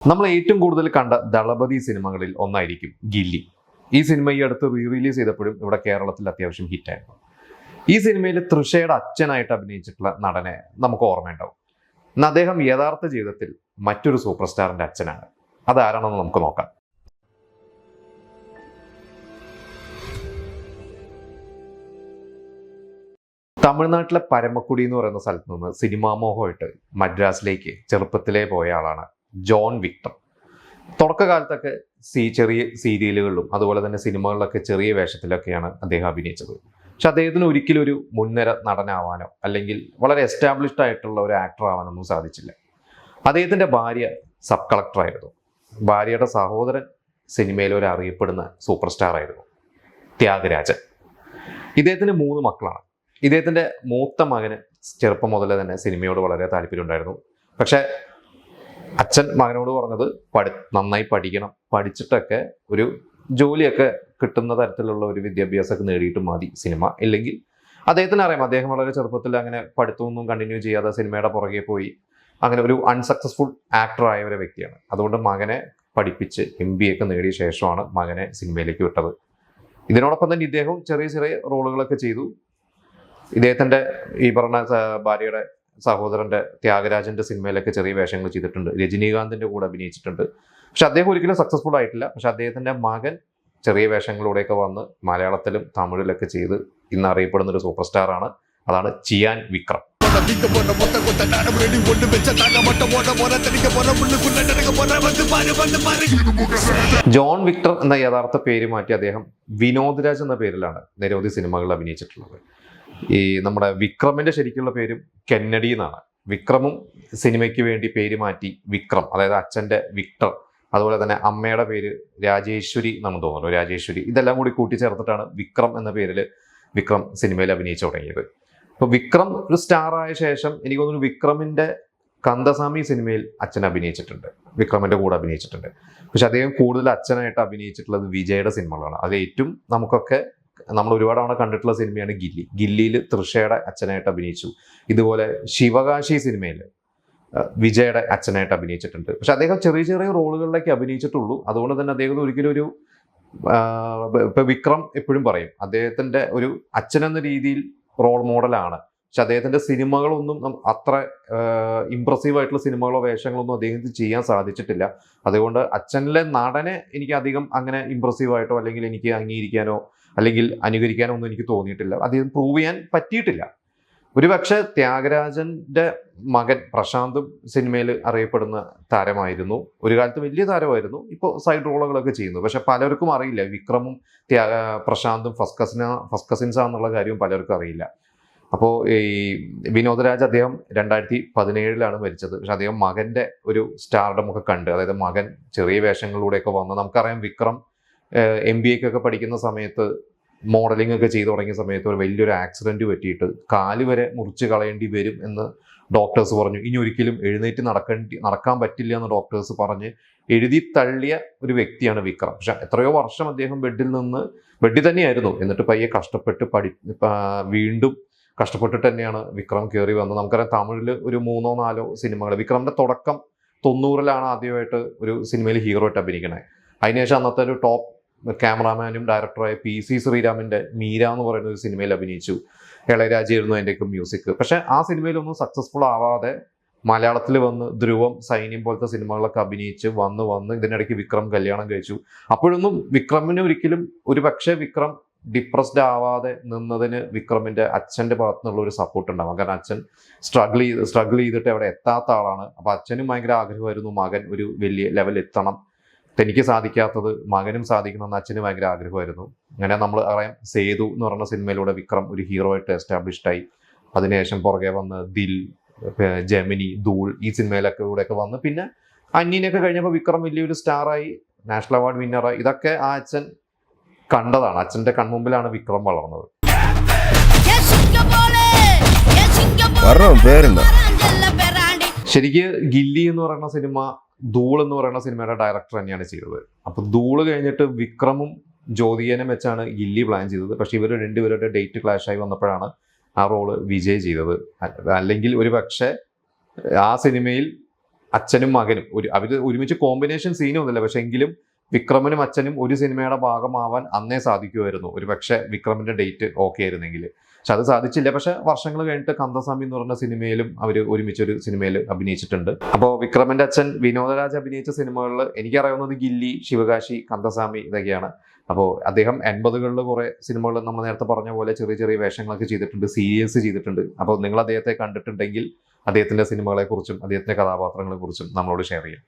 നമ്മൾ ഏറ്റവും കൂടുതൽ കണ്ട ദളപതി സിനിമകളിൽ ഒന്നായിരിക്കും ഗില്ലി. ഈ സിനിമ ഈ അടുത്ത് റിലീസ് ചെയ്തപ്പോഴും ഇവിടെ കേരളത്തിൽ അത്യാവശ്യം ഹിറ്റായിരുന്നു. ഈ സിനിമയിൽ തൃഷയുടെ അച്ഛനായിട്ട് അഭിനയിച്ചിട്ടുള്ള നടനെ നമുക്ക് ഓർമ്മയുണ്ടാവും. എന്നാൽ അദ്ദേഹം യഥാർത്ഥ ജീവിതത്തിൽ മറ്റൊരു സൂപ്പർ സ്റ്റാറിന്റെ അച്ഛനാണ്. അതാരാണെന്ന് നമുക്ക് നോക്കാം. തമിഴ്നാട്ടിലെ പരമക്കുടി എന്ന് പറയുന്ന സ്ഥലത്ത് നിന്ന് സിനിമാ മോഹമായിട്ട് മദ്രാസിലേക്ക് ചെറുപ്പത്തിലേ പോയ ആളാണ് ജോൺ വിക്ടർ. തുടക്കകാലത്തൊക്കെ ചെറിയ സീരിയലുകളിലും അതുപോലെ തന്നെ സിനിമകളിലൊക്കെ ചെറിയ വേഷത്തിലൊക്കെയാണ് അദ്ദേഹം അഭിനയിച്ചത്. പക്ഷെ അദ്ദേഹത്തിന് ഒരിക്കലും ഒരു മുൻനിര നടനാവാനോ അല്ലെങ്കിൽ വളരെ എസ്റ്റാബ്ലിഷ്ഡ് ആയിട്ടുള്ള ഒരു ആക്ടർ ആവാനൊന്നും സാധിച്ചില്ല. അദ്ദേഹത്തിൻ്റെ ഭാര്യ സബ് കളക്ടറായിരുന്നു. ഭാര്യയുടെ സഹോദരൻ സിനിമയിൽ ഒരു അറിയപ്പെടുന്ന സൂപ്പർ സ്റ്റാർ ആയിരുന്നു, ത്യാഗരാജൻ. ഇദ്ദേഹത്തിന് 3 മക്കളാണ്. ഇദ്ദേഹത്തിൻ്റെ മൂത്ത മകന് ചെറുപ്പം മുതലേ തന്നെ സിനിമയോട് വളരെ താല്പര്യം ഉണ്ടായിരുന്നു. പക്ഷെ അച്ഛൻ മകനോട് പറഞ്ഞത് നന്നായി പഠിക്കണം, പഠിച്ചിട്ടൊക്കെ ഒരു ജോലിയൊക്കെ കിട്ടുന്ന തരത്തിലുള്ള ഒരു വിദ്യാഭ്യാസമൊക്കെ നേടിയിട്ട് മതി സിനിമ. ഇല്ലെങ്കിൽ അദ്ദേഹത്തിന് അറിയാം, അദ്ദേഹം വളരെ ചെറുപ്പത്തിൽ അങ്ങനെ പഠിത്തമൊന്നും കണ്ടിന്യൂ ചെയ്യാതെ സിനിമയുടെ പുറകെ പോയി അങ്ങനെ ഒരു അൺസക്സസ്ഫുൾ ആക്ടർ ആയ ഒരു വ്യക്തിയാണ്. അതുകൊണ്ട് മകനെ പഠിപ്പിച്ച് MBA ഒക്കെ നേടിയ ശേഷമാണ് മകനെ സിനിമയിലേക്ക് വിട്ടത്. ഇതിനോടൊപ്പം തന്നെ ഇദ്ദേഹം ചെറിയ ചെറിയ റോളുകളൊക്കെ ചെയ്തു. ഇദ്ദേഹത്തിൻ്റെ ഈ പറഞ്ഞ ഭാര്യയുടെ സഹോദരന്റെ ത്യാഗരാജന്റെ സിനിമയിലൊക്കെ ചെറിയ വേഷങ്ങൾ ചെയ്തിട്ടുണ്ട്. രജനീകാന്തിന്റെ കൂടെ അഭിനയിച്ചിട്ടുണ്ട്. പക്ഷെ അദ്ദേഹം ഒരിക്കലും സക്സസ്ഫുൾ ആയിട്ടില്ല. പക്ഷെ അദ്ദേഹത്തിന്റെ മകൻ ചെറിയ വേഷങ്ങളിലൂടെയൊക്കെ വന്ന് മലയാളത്തിലും തമിഴിലൊക്കെ ചെയ്ത് ഇന്ന് അറിയപ്പെടുന്ന ഒരു സൂപ്പർ സ്റ്റാർ ആണ്. അതാണ് ചിയാൻ വിക്രം. ജോൺ വിക്ടർ എന്ന യഥാർത്ഥ പേര് മാറ്റി അദ്ദേഹം വിനോദ് രാജ് എന്ന പേരിലാണ് നിരവധി സിനിമകളിൽ അഭിനയിച്ചിട്ടുള്ളത്. ഈ നമ്മുടെ വിക്രമിന്റെ ശരിക്കുള്ള പേരും കെന്നഡി എന്നാണ്. വിക്രമും സിനിമയ്ക്ക് വേണ്ടി പേര് മാറ്റി വിക്രം, അതായത് അച്ഛന്റെ വിക്ടർ, അതുപോലെ തന്നെ അമ്മയുടെ പേര് രാജേശ്വരി എന്നാണ് തോന്നുന്നു, രാജേശ്വരി. ഇതെല്ലാം കൂടി കൂട്ടിച്ചേർത്തിട്ടാണ് വിക്രം എന്ന പേരിൽ വിക്രം സിനിമയിൽ അഭിനയിച്ചു തുടങ്ങിയത്. അപ്പോൾ വിക്രം ഒരു സ്റ്റാർ ആയ ശേഷം എനിക്ക് തോന്നുന്നു വിക്രമിന്റെ കന്ദസ്വാമി സിനിമയിൽ അച്ഛൻ അഭിനയിച്ചിട്ടുണ്ട്, വിക്രമിന്റെ കൂടെ അഭിനയിച്ചിട്ടുണ്ട്. പക്ഷെ അദ്ദേഹം കൂടുതൽ അച്ഛനായിട്ട് അഭിനയിച്ചിട്ടുള്ളത് വിജയുടെ സിനിമകളാണ്. അത് ഏറ്റവും നമ്മൾ ഒരുപാട് തവണ കണ്ടിട്ടുള്ള സിനിമയാണ് ഗില്ലി. ഗില്ലിയിൽ തൃഷയുടെ അച്ഛനായിട്ട് അഭിനയിച്ചു. ഇതുപോലെ ശിവകാശി സിനിമയിൽ വിജയുടെ അച്ഛനായിട്ട് അഭിനയിച്ചിട്ടുണ്ട്. പക്ഷെ അദ്ദേഹം ചെറിയ ചെറിയ റോളുകളിലേക്ക് അഭിനയിച്ചിട്ടുള്ളൂ. അതുകൊണ്ട് തന്നെ അദ്ദേഹം ഒരിക്കലും ഇപ്പൊ വിക്രം എപ്പോഴും പറയും അദ്ദേഹത്തിന്റെ ഒരു അച്ഛനെന്ന രീതിയിൽ റോൾ മോഡലാണ്. പക്ഷെ അദ്ദേഹത്തിന്റെ സിനിമകളൊന്നും അത്ര ഇംപ്രസീവ് ആയിട്ടുള്ള സിനിമകളോ വേഷങ്ങളൊന്നും അദ്ദേഹത്തിന് ചെയ്യാൻ സാധിച്ചിട്ടില്ല. അതുകൊണ്ട് അച്ഛനിലെ നടനെ എനിക്ക് അധികം അങ്ങനെ ഇംപ്രസീവ് ആയിട്ടോ അല്ലെങ്കിൽ എനിക്ക് അംഗീകരിക്കാനോ അല്ലെങ്കിൽ അനുകരിക്കാനോ ഒന്നും എനിക്ക് തോന്നിയിട്ടില്ല. അദ്ദേഹം പ്രൂവ് ചെയ്യാൻ പറ്റിയിട്ടില്ല. ഒരുപക്ഷെ ത്യാഗരാജന്റെ മകൻ പ്രശാന്തും സിനിമയിൽ അറിയപ്പെടുന്ന താരമായിരുന്നു. ഒരു കാലത്ത് വലിയ താരമായിരുന്നു. ഇപ്പോൾ സൈഡ് റോളുകളൊക്കെ ചെയ്യുന്നു. പക്ഷെ പലർക്കും അറിയില്ല വിക്രമും പ്രശാന്തും ഫസ്റ്റ് കസിൻസ് ആണെന്നുള്ള കാര്യവും പലർക്കും അറിയില്ല. അപ്പോൾ ഈ വിനോദ് രാജ് അദ്ദേഹം 2017 മരിച്ചത്. പക്ഷെ അദ്ദേഹം മകന്റെ ഒരു സ്റ്റാർഡം ഒക്കെ കണ്ട്, അതായത് മകൻ ചെറിയ വേഷങ്ങളിലൂടെയൊക്കെ വന്ന്, നമുക്കറിയാം വിക്രം MBA ഒക്കെ പഠിക്കുന്ന സമയത്ത് മോഡലിംഗ് ഒക്കെ ചെയ്തു തുടങ്ങിയ സമയത്ത് ഒരു വലിയൊരു ആക്സിഡന്റ് പറ്റിയിട്ട് കാല് വരെ മുറിച്ച് കളയേണ്ടി വരും എന്ന് ഡോക്ടേഴ്സ് പറഞ്ഞു. ഇനി ഒരിക്കലും എഴുന്നേറ്റ് നടക്കാൻ പറ്റില്ല എന്ന് ഡോക്ടേഴ്സ് പറഞ്ഞ് എഴുതി തള്ളിയ ഒരു വ്യക്തിയാണ് വിക്രം. പക്ഷെ എത്രയോ വർഷം അദ്ദേഹം ബെഡിൽ തന്നെയായിരുന്നു. എന്നിട്ട് പയ്യെ കഷ്ടപ്പെട്ട് വീണ്ടും കഷ്ടപ്പെട്ടിട്ട് തന്നെയാണ് വിക്രം കയറി വന്നത്. നമുക്കറിയാം തമിഴിൽ ഒരു 3-4 സിനിമകൾ. വിക്രമിന്റെ തുടക്കം 90-ലാണ് ആദ്യമായിട്ട് ഒരു സിനിമയിൽ ഹീറോ ആയിട്ട് അഭിനയിക്കണേ. അതിനുശേഷം അന്നത്തെ ഒരു ടോപ്പ് ക്യാമറാമാനും ഡയറക്ടറായ PC ശ്രീരാമിന്റെ മീര എന്ന് പറയുന്ന ഒരു സിനിമയിൽ അഭിനയിച്ചു. ഇളയരാജയായിരുന്നു അതിൻ്റെയൊക്കെ മ്യൂസിക്. പക്ഷെ ആ സിനിമയിലൊന്നും സക്സസ്ഫുൾ ആവാതെ മലയാളത്തിൽ വന്ന് ധ്രുവം, സൈന്യം പോലത്തെ സിനിമകളൊക്കെ അഭിനയിച്ച് വന്ന് ഇതിനിടയ്ക്ക് വിക്രം കല്യാണം കഴിച്ചു. അപ്പോഴൊന്നും വിക്രമിന് ഒരിക്കലും വിക്രം ഡിപ്രസ്ഡ് ആവാതെ നിന്നതിന് വിക്രമിന്റെ അച്ഛന്റെ ഭാഗത്തു നിന്നുള്ള ഒരു സപ്പോർട്ട് ഉണ്ടാവും. കാരണം അച്ഛൻ സ്ട്രഗിൾ ചെയ്തിട്ട് അവിടെ എത്താത്ത ആളാണ്. അപ്പൊ അച്ഛനും ഭയങ്കര ആഗ്രഹമായിരുന്നു മകൻ ഒരു വലിയ ലെവലിൽ എത്തണം, തനിക്ക് സാധിക്കാത്തത് മകനും സാധിക്കണമെന്ന് അച്ഛന് ഭയങ്കര ആഗ്രഹമായിരുന്നു. അങ്ങനെ നമ്മൾ അറിയാം സേതു എന്ന് പറയുന്ന സിനിമയിലൂടെ വിക്രം ഒരു ഹീറോ ആയിട്ട് എസ്റ്റാബ്ലിഷ്ഡായി. അതിനുശേഷം പുറകെ വന്ന് ദിൽ, ജെമിനി, ധൂൾ, ഈ സിനിമയിലൊക്കെ വന്ന് പിന്നെ അന്യനൊക്കെ കഴിഞ്ഞപ്പോൾ വിക്രം വലിയൊരു സ്റ്റാറായി, നാഷണൽ അവാർഡ് വിന്നറായി. ഇതൊക്കെ ആ അച്ഛൻ കണ്ടതാണ്. അച്ഛന്റെ കൺമുമ്പിലാണ് വിക്രം വളർന്നത്. ശരിക്ക് ഗില്ലി എന്ന് പറയുന്ന സിനിമ ധൂൾ എന്ന് പറയുന്ന സിനിമയുടെ ഡയറക്ടർ തന്നെയാണ് ചെയ്തത്. അപ്പൊ ധൂള് കഴിഞ്ഞിട്ട് വിക്രമും ജ്യോതികനും വെച്ചാണ് ഗില്ലി പ്ലാൻ ചെയ്തത്. പക്ഷെ ഇവർ രണ്ടുപേരുടെ ഡേറ്റ് ക്ലാഷ് ആയി വന്നപ്പോഴാണ് ആ റോള് വിജയ് ചെയ്തത്. അല്ലെങ്കിൽ ഒരു പക്ഷേ ആ സിനിമയിൽ അച്ഛനും മകനും അവർ ഒരുമിച്ച് കോമ്പിനേഷൻ സീനൊന്നുമില്ല, പക്ഷെ എങ്കിലും വിക്രമനും അച്ഛനും ഒരു സിനിമയുടെ ഭാഗമാവാൻ അന്നേ സാധിക്കുമായിരുന്നു, ഒരു പക്ഷേ വിക്രമിന്റെ ഡേറ്റ് ഓക്കെ ആയിരുന്നെങ്കിൽ. പക്ഷെ അത് സാധിച്ചില്ല. പക്ഷെ വർഷങ്ങൾ കഴിഞ്ഞിട്ട് കന്ദസ്വാമി എന്ന് പറഞ്ഞ സിനിമയിലും അവർ ഒരുമിച്ചൊരു സിനിമയിൽ അഭിനയിച്ചിട്ടുണ്ട്. അപ്പോൾ വിക്രമിന്റെ അച്ഛൻ വിനോദരാജ് അഭിനയിച്ച സിനിമകളിൽ എനിക്കറിയാവുന്നത് ഗില്ലി, ശിവകാശി, കന്ദസ്വാമി ഇതൊക്കെയാണ്. അപ്പോൾ അദ്ദേഹം 80കളിൽ കുറേ സിനിമകൾ നമ്മൾ നേരത്തെ പറഞ്ഞ പോലെ ചെറിയ ചെറിയ വേഷങ്ങളൊക്കെ ചെയ്തിട്ടുണ്ട്, സീരിയൽസ് ചെയ്തിട്ടുണ്ട്. അപ്പോൾ നിങ്ങൾ അദ്ദേഹത്തെ കണ്ടിട്ടുണ്ടെങ്കിൽ അദ്ദേഹത്തിന്റെ സിനിമകളെക്കുറിച്ചും അദ്ദേഹത്തിന്റെ കഥാപാത്രങ്ങളെക്കുറിച്ചും നമ്മളോട് ഷെയർ ചെയ്യാം.